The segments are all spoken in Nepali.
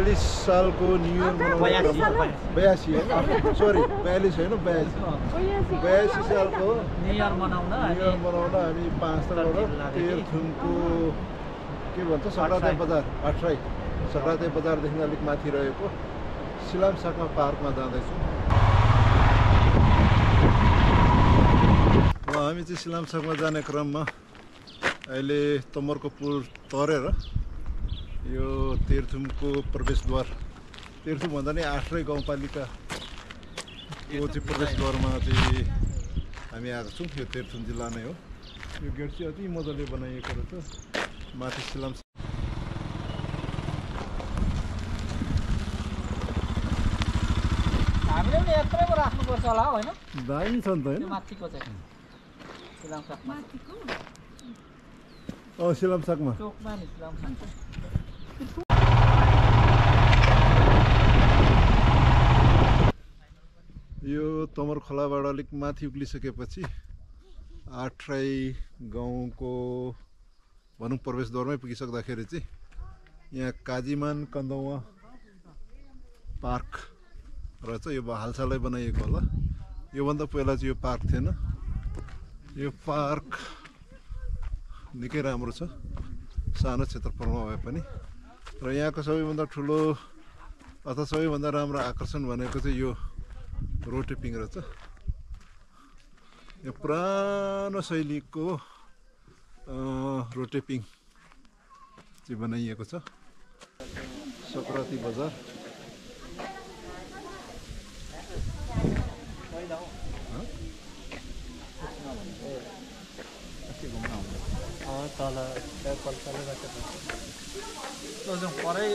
42 सालको न्यु इयर मनाउने 82 हैन सरी 42 हैन 82 सालको न्यु इयर मनाउन हामी 5 तलबाट तेह्रथुमको के भन्छ सग्राते बजार अट्राई सग्राते बजारदेखि अलिक माथि रहेको सिलामसाकमा पार्कमा जाँदैछौँ। हामी चाहिँ सिलामसाकमा जाने क्रममा अहिले तमरको पुल तरेर यो तेह्रथुमको प्रवेशद्वार तेह्रथुम भन्दा नि आठरै गाउँपालिका यो चाहिँ प्रवेशद्वारमा चाहिँ हामी आएको छौँ। यो तेह्रथुम जिल्ला नै हो। यो गेट चाहिँ अति मजाले बनाइएको रहेछ माथि सिलामसाक हामीले पनि यत्रै राख्नुपर्छ होला हैन दामी छ नि त हैन माथिको चाहिँ सिलामसाकमा सिलामसाकमा चोकमा नि सिलामसाक यो तमर खोलाबाट अलिक माथि उक्लिसकेपछि आठराई गाउँको भनौँ प्रवेशद्वारमै पुगिसक्दाखेरि चाहिँ यहाँ काजीमान कन्दौवा पार्क रहेछ। यो हालसालै बनाइएको होला। योभन्दा पहिला चाहिँ यो पार्क थिएन। यो पार्क निकै राम्रो छ सानो क्षेत्रफलमा भए पनि र यहाँको सबैभन्दा ठुलो अथवा सबैभन्दा राम्रो आकर्षण भनेको चाहिँ यो रोटेपिङ रहेछ। यो पुरानो शैलीको रोटेपिङ चाहिँ बनाइएको छ। सग्राते बजार तल परै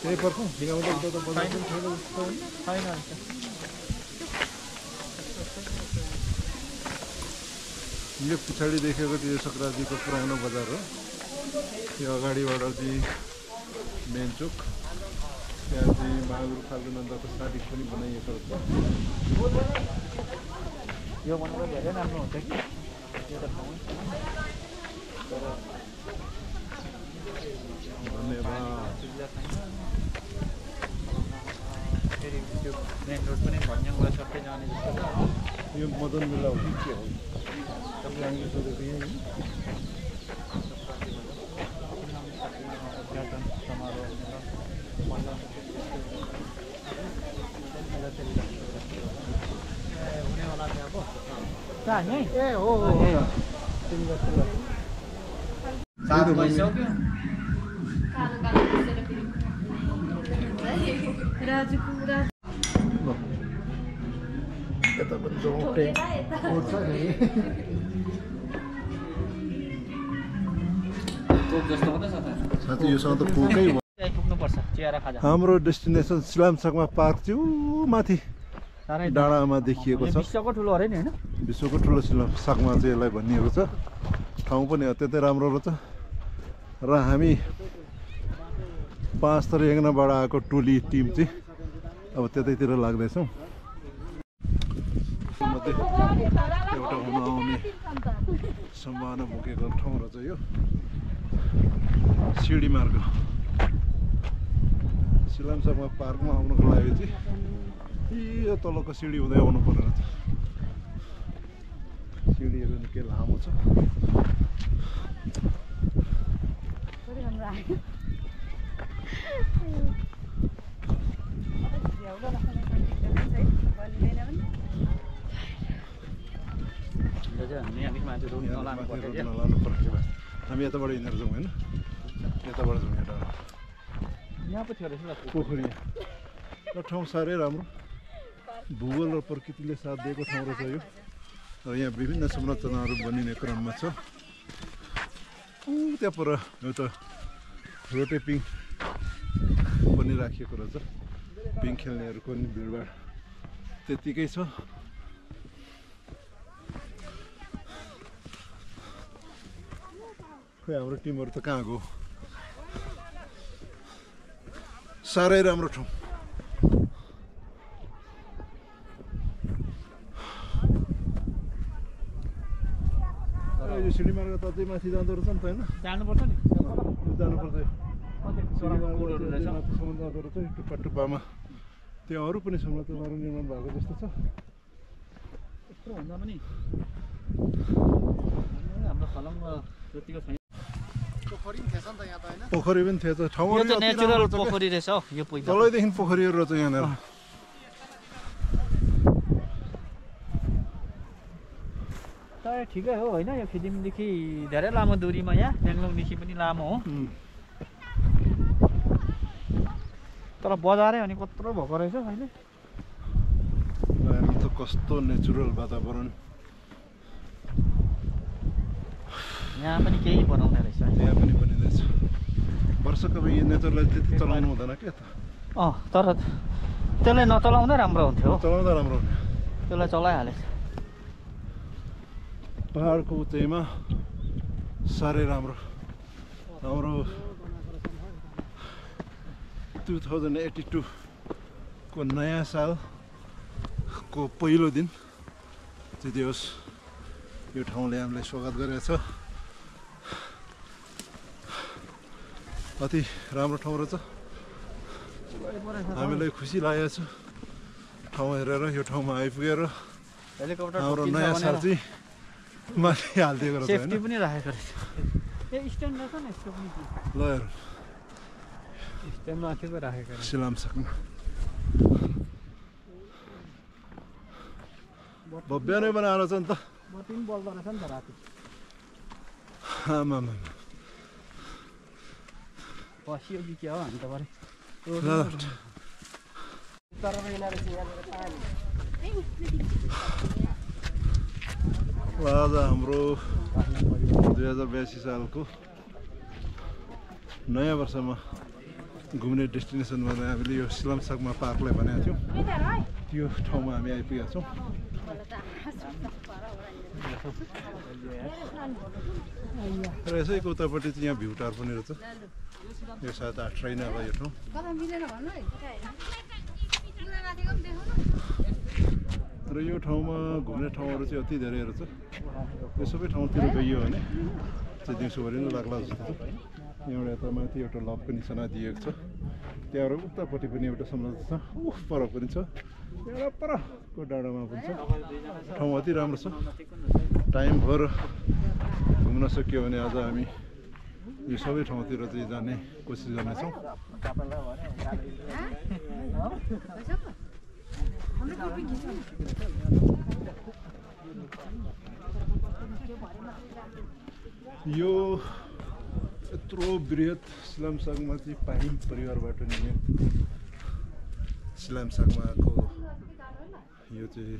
त्यही पर्खौँ छैन यो पछाडि देखेको त्यो सग्रातीको पुरानो बजार हो। त्यो अगाडिबाट चाहिँ मेन चोक त्यहाँ चाहिँ बहादुर खालको नन्दको शादी पनि बनाइएको छ। यो भनेको धेरै राम्रो हुन्छ कि धन्यवाद। फेरि त्यो मेन रोड पनि भन्ज्याङबाट सबै जाने जस्तो छ। यो मदन मेला हो कि के हो ए हो भइसक्यो यता पनि जोटे उठ्छ नि साथी योसँग त कोकै पुग्नुपर्छ चिया खाजा। हाम्रो डेस्टिनेसन सिलामसाकमा पार्क चाहिँ ऊ माथि डाँडामा देखिएको छ। विश्वको ठुलो अरे नि हैन विश्वको ठुलो सिलामसाकमा चाहिँ यसलाई भनिएको छ। ठाउँ पनि अत्यन्तै राम्रो रहेछ र हामी 5 तर यङनाबाट आएको टोली टिम चाहिँ अब त्यतैतिर लाग्दैछौँ। एउटा हुन आउने सम्भावना बोकेको ठाउँ रहेछ यो सिडी मार्ग। सिलामसाकमा पार्कमा आउनको लागि चाहिँ यो तलको सिडी हुँदै आउनु पर्ने रहेछ। सिडीहरू निकै लामो छ। हामी यताबाट हिँडेर जाउँ होइन यताबाट जाउँ एउटा यहाँ पो थियो रहेछ पोखरी र ठाउँ साह्रै राम्रो भूगोल र प्रकृतिले साथ दिएको ठाउँ रहेछ यो। र यहाँ विभिन्न संरचनाहरू बनिने क्रममा छ। त्यहाँ पर एउटा रोटेपिङ पनि राखिएको रहेछ। पिङ खेल्नेहरूको पनि भिडभाड त्यतिकै छ। खोइ हाम्रो टिमहरू त कहाँ गयो। साह्रै राम्रो ठाउँ। यो सिडी मार्ग त अझै माथि जाँदो रहेछ नि त होइन जानुपर्छ नि जानुपर्छ। कुरोहरू रहेछ समुद्रहरू चाहिँ टुप्पा टुप्पामा त्यो अरू पनि समुद्रहरू निर्माण भएको जस्तो छ। यत्रो भन्दा पनि हाम्रो खलङ्ग जतिको छैन। पोखरी पनि थिएछ ठाउँहरू यो चाहिँ नेचुरल पोखरी रहेछ हौ यो पहिला। तलैदेखि पोखरीहरू रहेछ यहाँनिर। तर ठिकै हो होइन, यो फिदिमदेखि धेरै लामो दूरीमा यहाँ पेङलुङदेखि पनि लामो हो। तर बजारै अनि कत्रो भएको रहेछ अहिले। त कस्तो नेचुरल वातावरण। यहाँ पनि केही बनाउने रहेछ। यहाँ पनि बनिँदैछ। वर्षको यो नेचरलाई त्यति चलाउनु हुँदैन के त। तर त्यसलाई नचलाउँदै राम्रो हुन्थ्यो। चलाउँदा राम्रो हुने। त्यसलाई चलाइहालेछ। पहाडको उचाइमा साह्रै राम्रो। हाम्रो 2082 को नयाँ सालको पहिलो दिन चाहिँ त्यो होस् यो ठाउँले हामीलाई स्वागत गरेको छ। अति राम्रो ठाउँ रहेछ। हामीलाई खुसी लागेको छ ठाउँ हेरेर, यो ठाउँमा आइपुगेर हाम्रो नयाँ साल चाहिँ माथि हालिदिएको रहेछ। सेफ्टी पनि राखेको रहेछ। ए स्ट्यान्ड रहेछ नि यसको पनि। ल हेर स्ट्यान्ड माथिको राखेको रहेछ। सिलामसाकमा भव्य नै बनाएर छ नि त। बत्ती पनि बल्दो रहेछ नि त राति। आमामा बसियो कि के हो हामी त भरे। आज हाम्रो 2082 सालको नयाँ वर्षमा घुम्ने डेस्टिनेसनमा हामीले यो सिलामसाकमा पार्कलाई भनेको थियौँ। त्यो ठाउँमा हामी आइपुगेका छौँ। र यसैको उतापट्टि चाहिँ यहाँ भ्यू टावर पनि रहेछ। यो सायद आठराई नै होला यो ठाउँ। र यो ठाउँमा घुम्ने ठाउँहरू चाहिँ अति धेरै रहेछ। यो सबै ठाउँतिर गइयो भने चाहिँ दिउँसोभरि नै लाग्ला जस्तो छ। यहाँबाट यता माथि एउटा लक पनि निशाना दिएको छ। त्यहाँबाट उतापट्टि पनि एउटा समुद्र छ। पर पनि छ। एउटा परको डाँडामा पनि छ। ठाउँ अति राम्रो छ। टाइमभर घुम्न सकियो भने आज हामी यो सबै ठाउँतिर चाहिँ जाने कोसिस गर्नेछौँ। यो यत्रो बृहत सिलामसाकमा चाहिँ पाहिम परिवारबाट निर्मित सिलामसाकमा आएको यो चाहिँ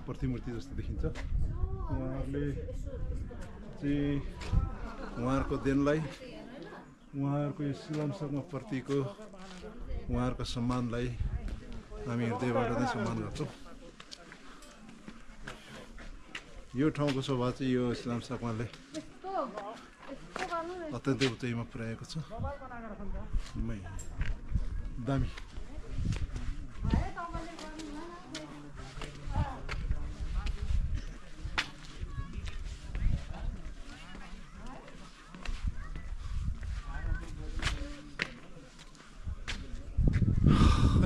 प्रतिमूर्ति जस्तो देखिन्छ। उहाँहरूले चाहिँ उहाँहरूको देनलाई, उहाँहरूको यो सिलामसाकमा प्रतिको उहाँहरूको सम्मानलाई हामी हृदयबाट नै सम्मान गर्छौँ। यो ठाउँको शोभा चाहिँ यो सिलामसाकमाले अत्यन्तै उचाइमा पुर्याएको छ। दामी।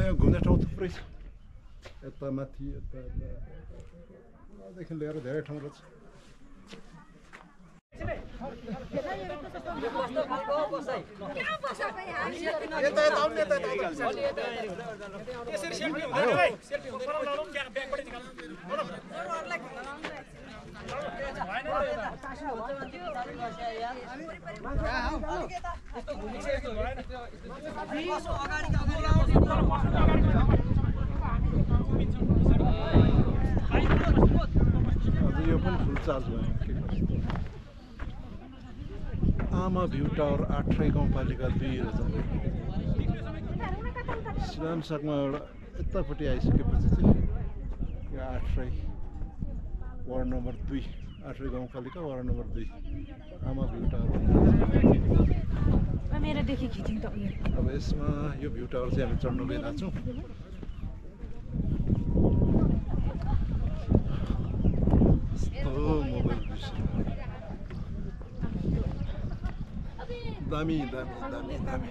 यहाँ घुम्ने ठाउँ थुप्रै छ। यता माथि यतादेखि लिएर धेरै ठाउँ रहेछ। यो पनि फुल चार्ज भयो। आमा भ्यू टावर आठराई गाउँपालिका 2 रहेछ। सिलामसाकमा एउटा यतापट्टि आइसकेपछि चाहिँ यो आठराई वार्ड नम्बर 2, आठराई गाउँपालिका वार्ड नम्बर 2 आमा भ्यू टावर। अब यसमा यो भ्यू टावर चाहिँ हामी चढ्न गइरहेको छौँ। मोबाइल दामी दामी दामी दामी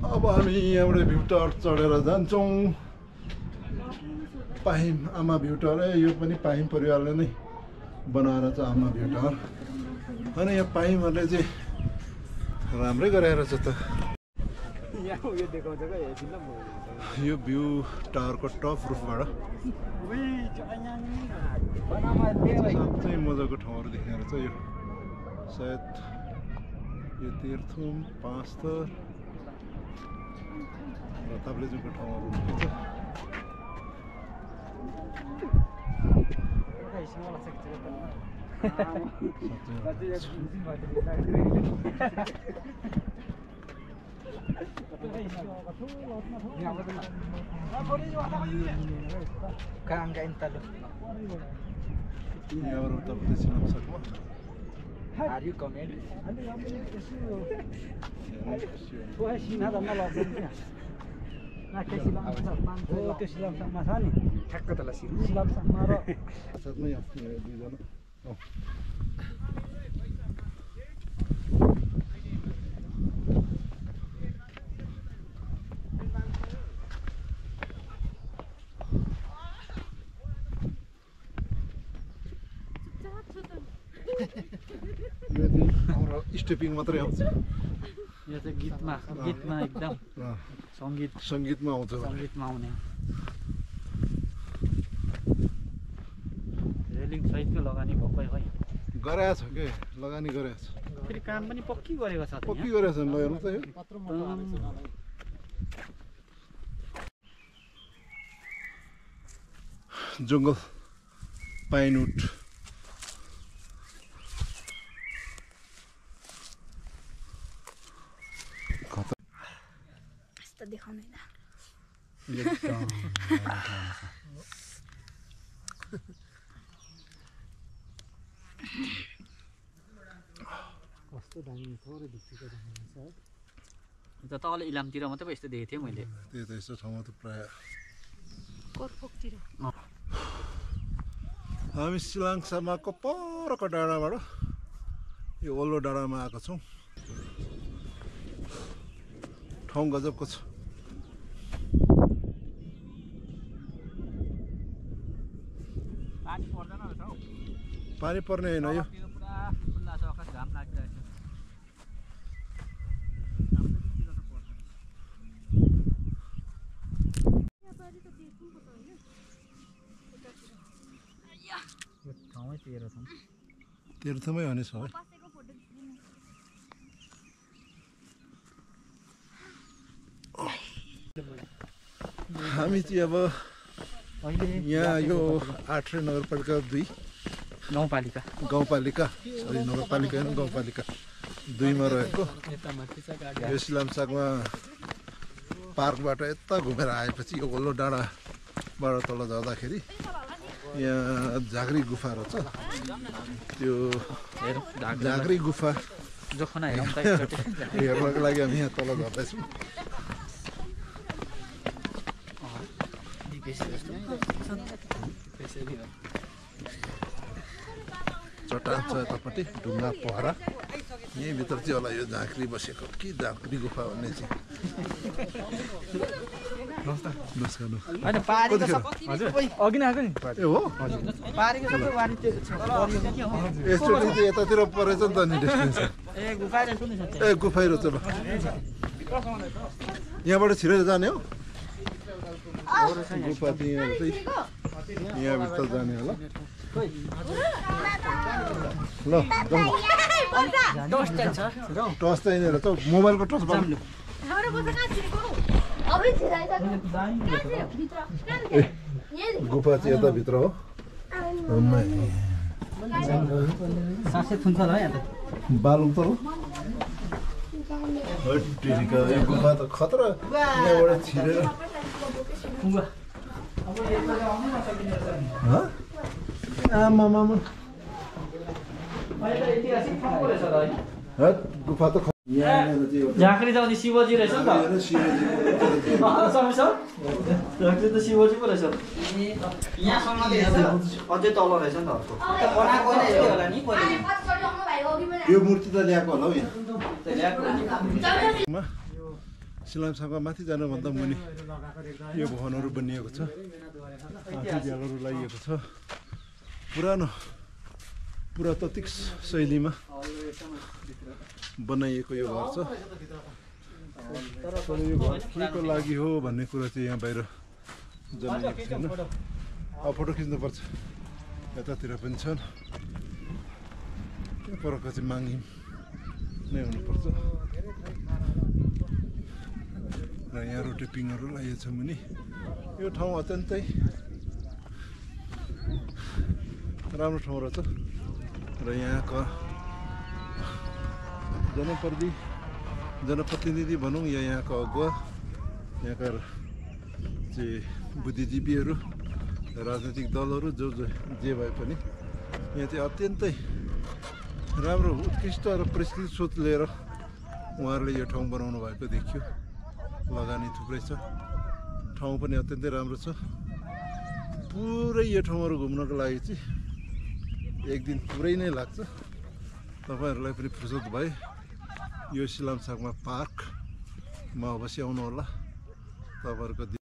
अब हामी यहाँबाट भ्यू टावर चढेर जान्छौँ पाहिम आमा भ्यू टावर यो पनि पाहिम परिवारले नै बनाएर छ आमा भ्यू टावर अनि यहाँ पाहिमहरूले चाहिँ राम्रै गराएर छ त यो भ्यू टावरको टप रुफबाट साँच्चै मजाको ठाउँहरू देख्ने रहेछ यो सायद यो तीर्थुम पाँचथर र ताप्लेजुङको ठाउँहरू देख्छ यहाँबाट उतापट्टि सिलामसाकमा साथमै दुईजना हाम्रो स्टेपिङ मात्रै आउँछ यो चाहिँ गीतमा एकदम सङ्गीतमा आउँछ सङ्गीतमा आउने रेलिङ सहितको लगानी भएको है गराएको छ के लगानी गराएको छ फेरि काम पनि पक्की गरेको छ पक्की गरेको छ नि ल हेर्नु त यो जङ्गल पाइनवुड देखाउँदैन कस्तो दामी थोरै भित्तिको देख्नुहुन्छ है तल इलामतिर मात्रै यस्तो देखेको थिएँ मैले त्यही त यस्तो ठाउँमा त प्राय कोरफोकतिर हामी सिलाङसामाको परको डाँडाबाट यो ओल्लो डाँडामा आएको छौँ ठाउँ गजबको छ पानी पर्दैन रहेछ हौ पानी पर्ने होइन यो पुरा खुल्ला छ आकाश घाम लागिरहेको छ ठाउँै तीर्थमै हो नि सबै हामी चाहिँ अब यहाँ यो 8 नगरपालिका 2 गाउँपालिका सरी नगरपालिका होइन गाउँपालिका 2 मा रहेको यो सिलामसाकमा पार्कबाट यता घुमेर आएपछि यो ओल्लो डाँडाबाट तल जाँदाखेरि यहाँ झाँक्री गुफा रहेछ त्यो झाँक्री गुफा हेर्नको लागि हामी यहाँ तल झर्दैछौँ चट्टान छ यतापट्टि ढुङ्गा पहरा यहीँभित्र चाहिँ होला यो झाँक्री बसेको कि झाँक्री गुफा भन्ने चाहिँ यसचोटि चाहिँ यतातिर परेछ नि त नि ए गुफै रहेछ ल यहाँबाट छिरेर जाने हो गुफा चाहिँ यहाँभित्र जाने होला ल टर्च चाहिने रहेछ मोबाइलको टर्च बाल्नु गुफा चाहिँ यताभित्र हो बालु त यो गुफा त खतरा यहाँबाट छिरेर आमा गुफा त यहाँनिर चाहिँ एउटा झाँक्री त अनि शिवजी रहेछ नि त हेर शिवजीको समय सर झाँक्री त शिवजी पो रहेछ अझै तल रहेछ नि त अर्को यो मूर्ति त ल्याएको होला हौ यहाँ सिलामसाङमा माथि जानुभन्दा मुनि यो भवनहरू बनिएको छ हात्ती झ्यालहरू लगाइएको छ पुरानो पुरातात्विक शैलीमा बनाइएको यो घर छ तर यो घर के को लागि हो भन्ने कुरा चाहिँ यहाँ बाहिर जनाइएको छैन फोटो खिच्नुपर्छ यतातिर पनि छन् त्यो परको चाहिँ माङ्गिम नै हुनुपर्छ र यहाँ रोटेपिङहरू लगाइएको छ मुनि यो ठाउँ अत्यन्तै राम्रो ठाउँ रहेछ र यहाँका जनप्रतिनिधि भनौँ या यहाँका अगुवा यहाँका चाहिँ बुद्धिजीवीहरू राजनैतिक दलहरू जो जे भए पनि यहाँ चाहिँ अत्यन्तै राम्रो उत्कृष्ट र परिष्कृत सोच लिएर उहाँहरूले यो ठाउँ बनाउनु भएको देखियो लगानी थुप्रै छ ठाउँ पनि अत्यन्तै राम्रो छ पुरै यो ठाउँहरू घुम्नको लागि चाहिँ एक दिन पुरै नै लाग्छ तपाईँहरूलाई पनि फुर्सद भए यो सिलामसाङमा पार्कमा अवश्य आउनुहोला तपाईँहरूको